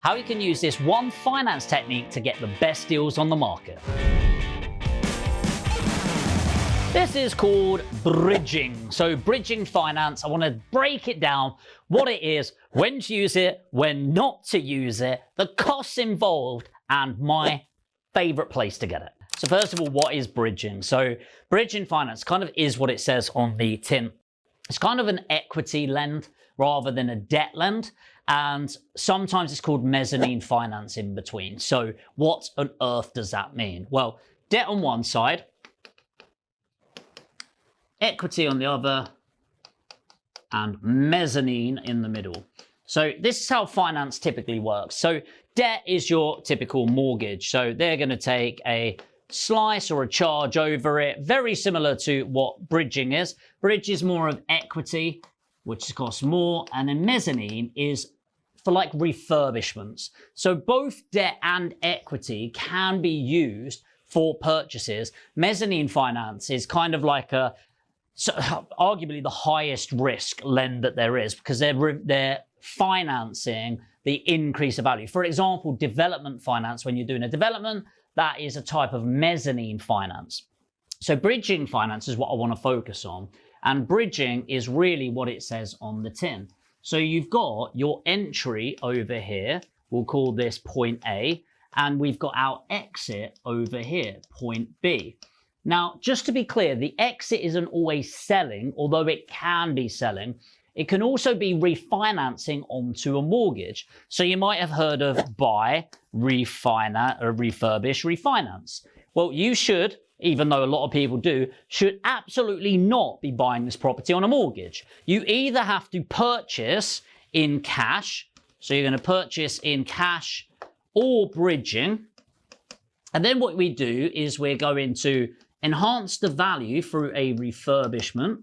how you can use this one finance technique to get the best deals on the market. This is called bridging. So bridging finance, I want to break it down, what it is, when to use it, when not to use it, the costs involved, and my favorite place to get it. So first of all, what is bridging? So bridging finance kind of is what it says on the tin. It's kind of an equity lend rather than a debt lend. And sometimes it's called mezzanine finance in between. So what on earth does that mean? Well, debt on one side, equity on the other, and mezzanine in the middle. So this is how finance typically works. So debt is your typical mortgage. So they're going to take a slice or a charge over it, very similar to what bridging is. Bridge is more of equity, which costs more, and then mezzanine is for like refurbishments. So both debt and equity can be used for purchases. Mezzanine finance is kind of like arguably the highest risk lend that there is, because they're financing the increase of value. For example, development finance, when you're doing a development, that is a type of mezzanine finance. So bridging finance is what I want to focus on. And bridging is really what it says on the tin. So you've got your entry over here, we'll call this point A, and we've got our exit over here, point B. Now, just to be clear, the exit isn't always selling, although it can be selling. It can also be refinancing onto a mortgage. So you might have heard of buy, refinance, or refurbish, refinance. Well, you should, even though a lot of people do, should absolutely not be buying this property on a mortgage. You either have to purchase in cash, so you're going to purchase in cash or bridging. And then what we do is we're going to enhance the value through a refurbishment.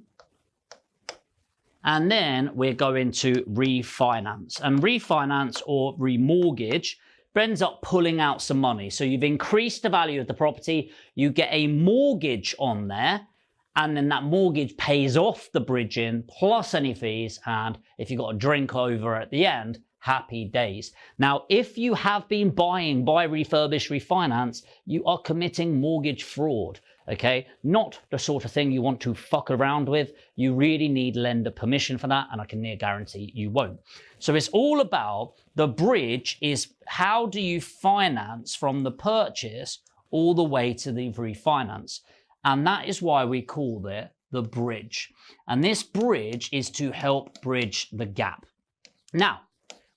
And then we're going to refinance. And refinance or remortgage ends up pulling out some money. So you've increased the value of the property, you get a mortgage on there, and then that mortgage pays off the bridging plus any fees. And if you've got a drink over at the end, happy days. Now, if you have been buying buy, refurbish, refinance, you are committing mortgage fraud. Okay, not the sort of thing you want to fuck around with. You really need lender permission for that, and I can near guarantee you won't. So it's all about the bridge is how do you finance from the purchase all the way to the refinance. And that is why we call it the bridge. And this bridge is to help bridge the gap. Now,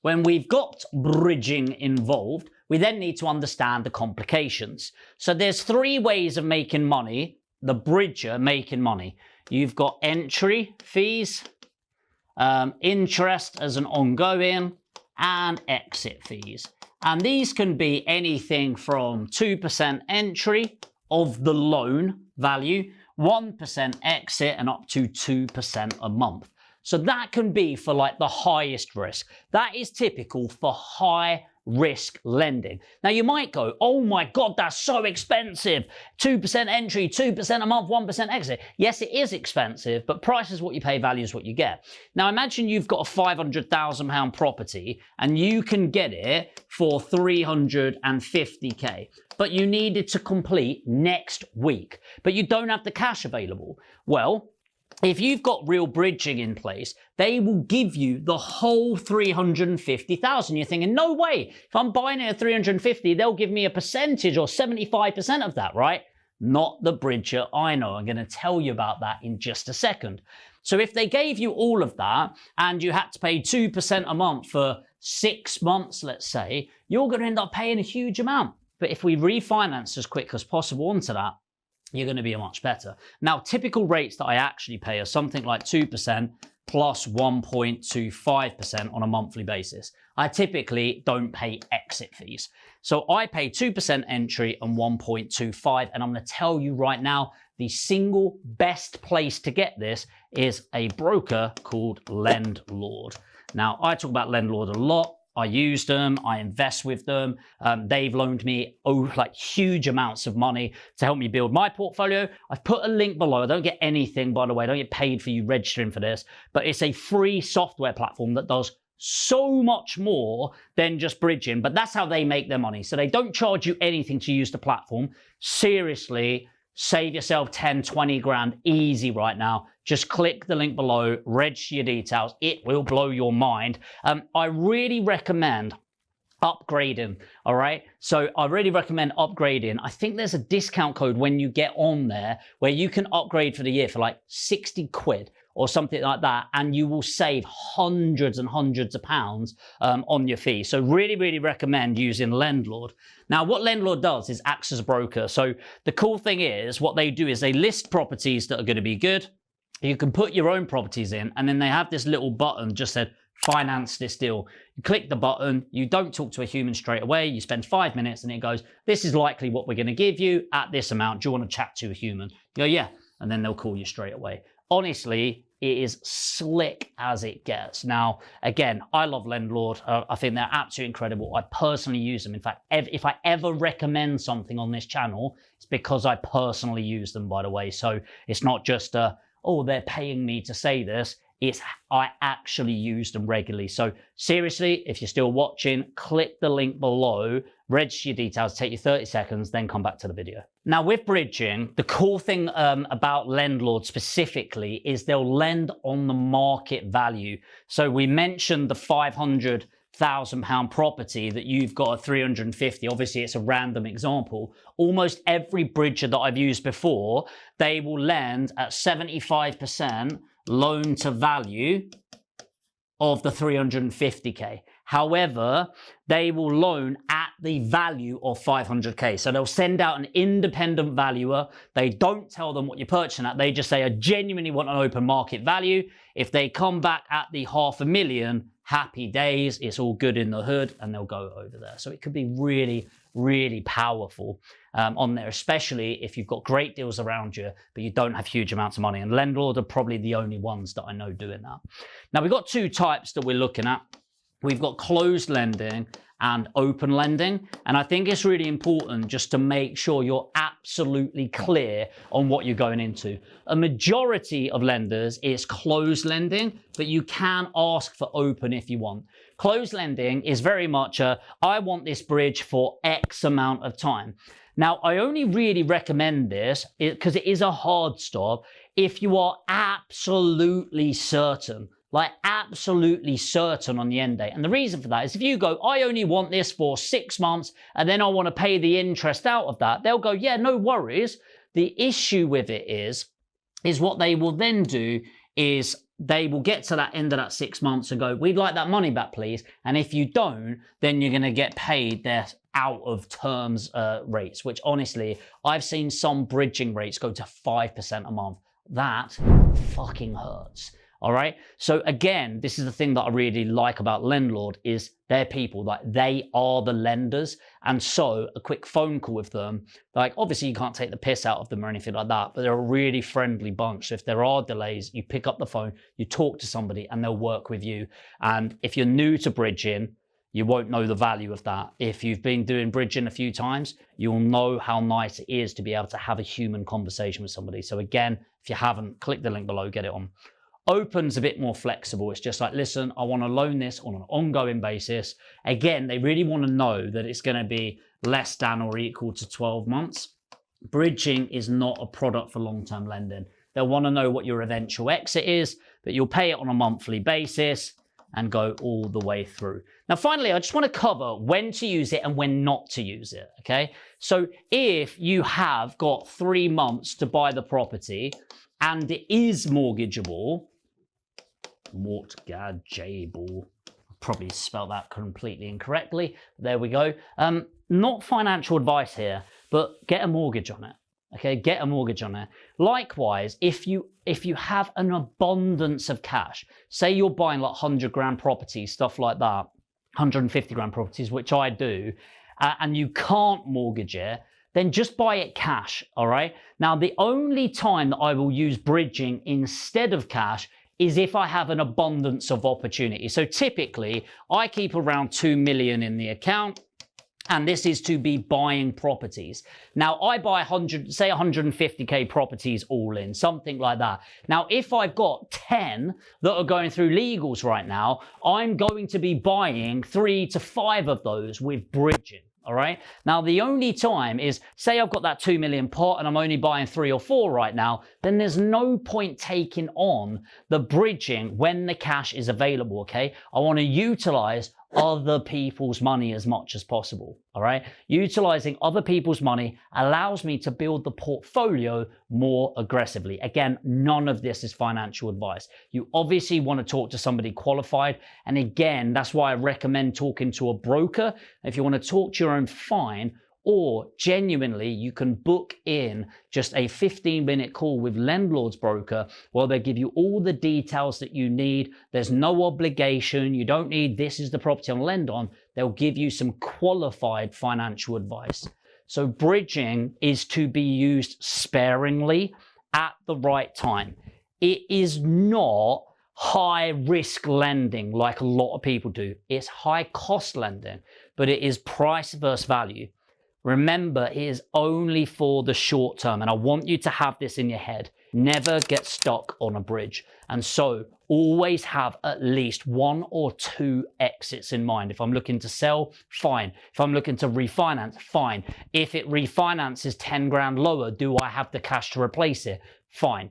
when we've got bridging involved, we then need to understand the complications. So there's three ways of making money, the bridger making money. You've got entry fees, interest as an ongoing, and exit fees. And these can be anything from 2% entry of the loan value, 1% exit, and up to 2% a month. So that can be for like the highest risk. That is typical for high risk lending. Now you might go, oh my God, that's so expensive. 2% entry, 2% a month, 1% exit. Yes, it is expensive, but price is what you pay, value is what you get. Now imagine you've got a £500,000 property and you can get it for 350k, but you need it to complete next week, but you don't have the cash available. Well, if you've got real bridging in place, they will give you the whole 350,000. You're thinking, no way. If I'm buying it at 350, they'll give me a percentage or 75% of that, right? Not the bridger I know. I'm going to tell you about that in just a second. So if they gave you all of that and you had to pay 2% a month for 6 months, let's say, you're going to end up paying a huge amount. But if we refinance as quick as possible onto that, you're going to be much better. Now, typical rates that I actually pay are something like 2% plus 1.25% on a monthly basis. I typically don't pay exit fees. So I pay 2% entry and 1.25. And I'm going to tell you right now, the single best place to get this is a broker called Lendlord. Now, I talk about Lendlord a lot. I use them, I invest with them. They've loaned me like huge amounts of money to help me build my portfolio. I've put a link below. I don't get anything, by the way. I don't get paid for you registering for this, but it's a free software platform that does so much more than just bridging, but that's how they make their money. So they don't charge you anything to use the platform. Seriously, save yourself 10, 20 grand easy right now. Just click the link below, register your details. It will blow your mind. I really recommend upgrading. All right, so I really recommend upgrading. I think there's a discount code when you get on there where you can upgrade for the year for like 60 quid or something like that, and you will save hundreds and hundreds of pounds on your fee. So really recommend using Lendlord. Now what Lendlord does is acts as a broker. So the cool thing is what they do is they list properties that are going to be good. You can put your own properties in, and then they have this little button just said finance this deal. You click the button, you don't talk to a human straight away, you spend 5 minutes and it goes, this is likely what we're going to give you at this amount. Do you want to chat to a human? You go, yeah, and then they'll call you straight away. Honestly, it is slick as it gets. Now, again, I love Lendlord. I think they're absolutely incredible. I personally use them. In fact, if I ever recommend something on this channel, it's because I personally use them, by the way. So it's not just, oh, they're paying me to say this. I actually use them regularly. So seriously, if you're still watching, click the link below, register your details, take you 30 seconds, then come back to the video. Now with bridging, the cool thing about Lendlord specifically is they'll lend on the market value. So we mentioned the £500,000 property that you've got at 350. Obviously it's a random example. Almost every bridger that I've used before, they will lend at 75% loan to value of the 350k. However, they will loan at the value of 500k. So they'll send out an independent valuer. They don't tell them what you're purchasing at. They just say, I genuinely want an open market value. If they come back at the 500,000, happy days, it's all good in the hood, and they'll go over there. So it could be really powerful on there, especially if you've got great deals around you, but you don't have huge amounts of money. And Lendlord are probably the only ones that I know doing that. Now we've got two types that we're looking at. We've got closed lending and open lending. And I think it's really important just to make sure you're absolutely clear on what you're going into. A majority of lenders is closed lending, but you can ask for open if you want. Closed lending is very much I want this bridge for X amount of time. Now, I only really recommend this because it is a hard stop if you are absolutely certain. Like absolutely certain on the end date. And the reason for that is if you go, I only want this for 6 months and then I want to pay the interest out of that, they'll go, yeah, no worries. The issue with it is what they will then do is they will get to that end of that 6 months and go, we'd like that money back, please. And if you don't, then you're going to get paid their out of terms rates, which honestly, I've seen some bridging rates go to 5% a month. That fucking hurts. All right. So again, this is the thing that I really like about Lendlord is they're people, like they are the lenders. And so a quick phone call with them, like obviously you can't take the piss out of them or anything like that, but they're a really friendly bunch. So if there are delays, you pick up the phone, you talk to somebody and they'll work with you. And if you're new to bridging, you won't know the value of that. If you've been doing bridging a few times, you'll know how nice it is to be able to have a human conversation with somebody. So again, if you haven't, click the link below, get it on. Open's a bit more flexible. It's just like, listen, I want to loan this on an ongoing basis. Again, they really want to know that it's going to be less than or equal to 12 months. Bridging is not a product for long-term lending. They'll want to know what your eventual exit is, but you'll pay it on a monthly basis and go all the way through. Now, finally, I just want to cover when to use it and when not to use it, okay? So if you have got 3 months to buy the property and it is mortgageable, probably spelled that completely incorrectly. There we go. Not financial advice here, but get a mortgage on it. Okay, get a mortgage on it. Likewise, if you have an abundance of cash, say you're buying like 100 grand properties, stuff like that, 150 grand properties, which I do, and you can't mortgage it, then just buy it cash, all right? Now, the only time that I will use bridging instead of cash is if I have an abundance of opportunity. So typically, I keep around 2 million in the account, And this is to be buying properties. Now, I buy 150K properties all in, something like that. Now, if I've got 10 that are going through legals right now, I'm going to be buying 3 to 5 of those with bridging. All right. Now, the only time is, say I've got that 2 million pot and I'm only buying 3 or 4 right now, then there's no point taking on the bridging when the cash is available. Okay. I want to utilize other people's money as much as possible. All right. Utilizing other people's money allows me to build the portfolio more aggressively. Again, none of this is financial advice. You obviously want to talk to somebody qualified. And again, that's why I recommend talking to a broker. If you want to talk to your own, fine. Or genuinely, you can book in just a 15-minute call with Lendlord's broker where they give you all the details that you need. There's no obligation. You don't need, this is the property on lend on. They'll give you some qualified financial advice. So bridging is to be used sparingly at the right time. It is not high risk lending like a lot of people do. It's high cost lending, but it is price versus value. Remember, it is only for the short term, and I want you to have this in your head. Never get stuck on a bridge. And so always have at least 1 or 2 exits in mind. If I'm looking to sell, fine. If I'm looking to refinance, fine. If it refinances 10 grand lower, do I have the cash to replace it? Fine.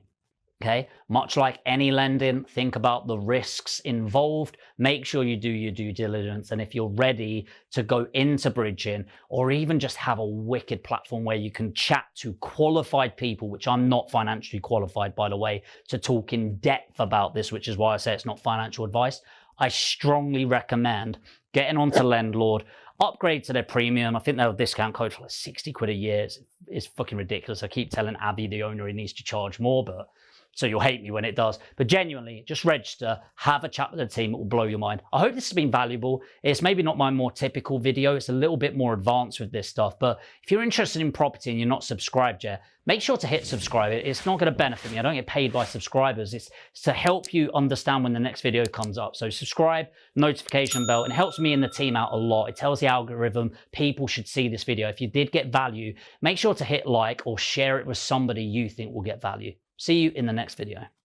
Okay, much like any lending, think about the risks involved. Make sure you do your due diligence. And if you're ready to go into bridging, or even just have a wicked platform where you can chat to qualified people, which I'm not financially qualified, by the way, to talk in depth about this, which is why I say it's not financial advice. I strongly recommend getting onto Lendlord, upgrade to their premium. I think they have a discount code for like 60 quid a year. It's fucking ridiculous. I keep telling Avi, the owner, he needs to charge more, but so you'll hate me when it does. But genuinely, just register, have a chat with the team. It will blow your mind. I hope this has been valuable. It's maybe not my more typical video. It's a little bit more advanced with this stuff. But if you're interested in property and you're not subscribed yet, make sure to hit subscribe. It's not going to benefit me. I don't get paid by subscribers. It's to help you understand when the next video comes up. So subscribe, notification bell, and it helps me and the team out a lot. It tells the algorithm people should see this video. If you did get value, make sure to hit like or share it with somebody you think will get value. See you in the next video.